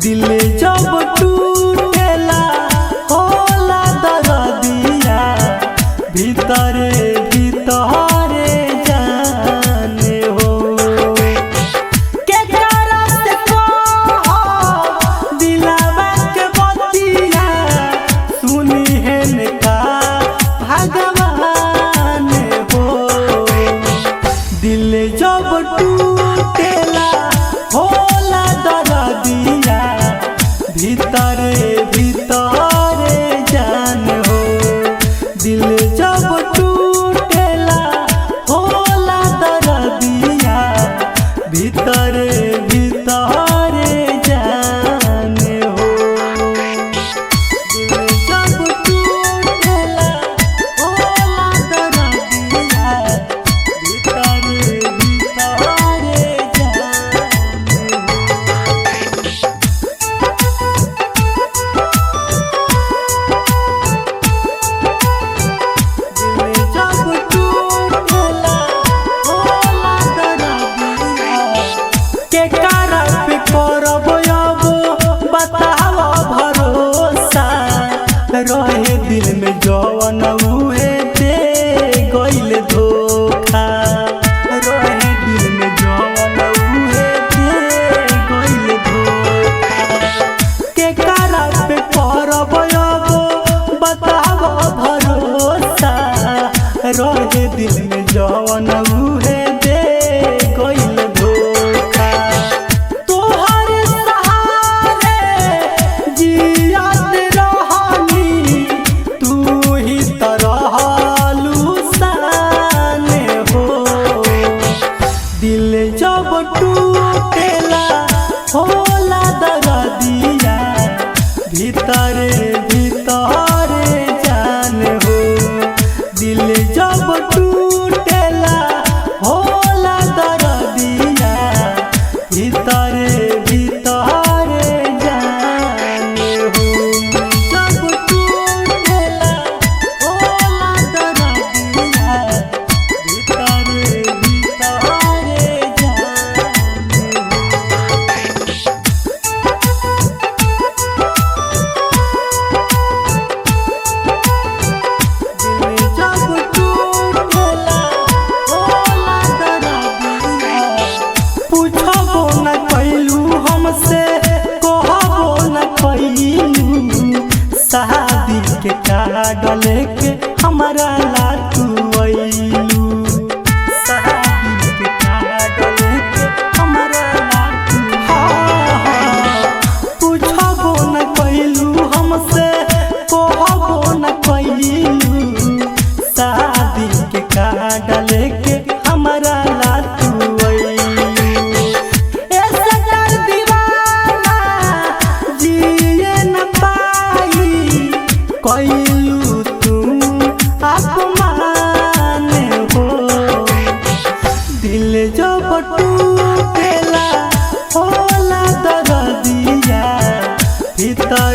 दिल जब टूटेला होला दर्दिया भीतरे भीतरे जाने हो के करा से कहो दिलवा के बतिया सुनी है का भगवान हो दिल जब टूटेला होला दर्दिया भीतरे भीतरे जान हो दिल जब टूटेला होला दर्दिया भीतरे भीतरे जान हो दिल जब टूटेला होला दर्दिया भीतरे भीतरे रहे दिल में जवन उहे दे गइल धोखा रहे दिल में जवन उहे दे गइल धोखा के करा पे करब अब बताव भरोसा रहे दिल में जवन उहे दे गइल धोखा तोहर सहारे जियत दिल जब टूटेला होला दर्दिया भीतरे भीतरे जान हो दिल जब टूटेला होला दर्दिया भीतरे भीतरे जान हो जब टूटेला होला दर्दिया भीतरे हमसे कहबो न कइलू शादी के कागल के हमारा लातू अइलू शादी के कागल के हमारा लातू पूछबो न कइलू हमसे कहबो न कइलू शादी के कागल के हमारा लातू कइलू तुम अपमान हो दिल जब टूटेला होला दर्दिया भीतर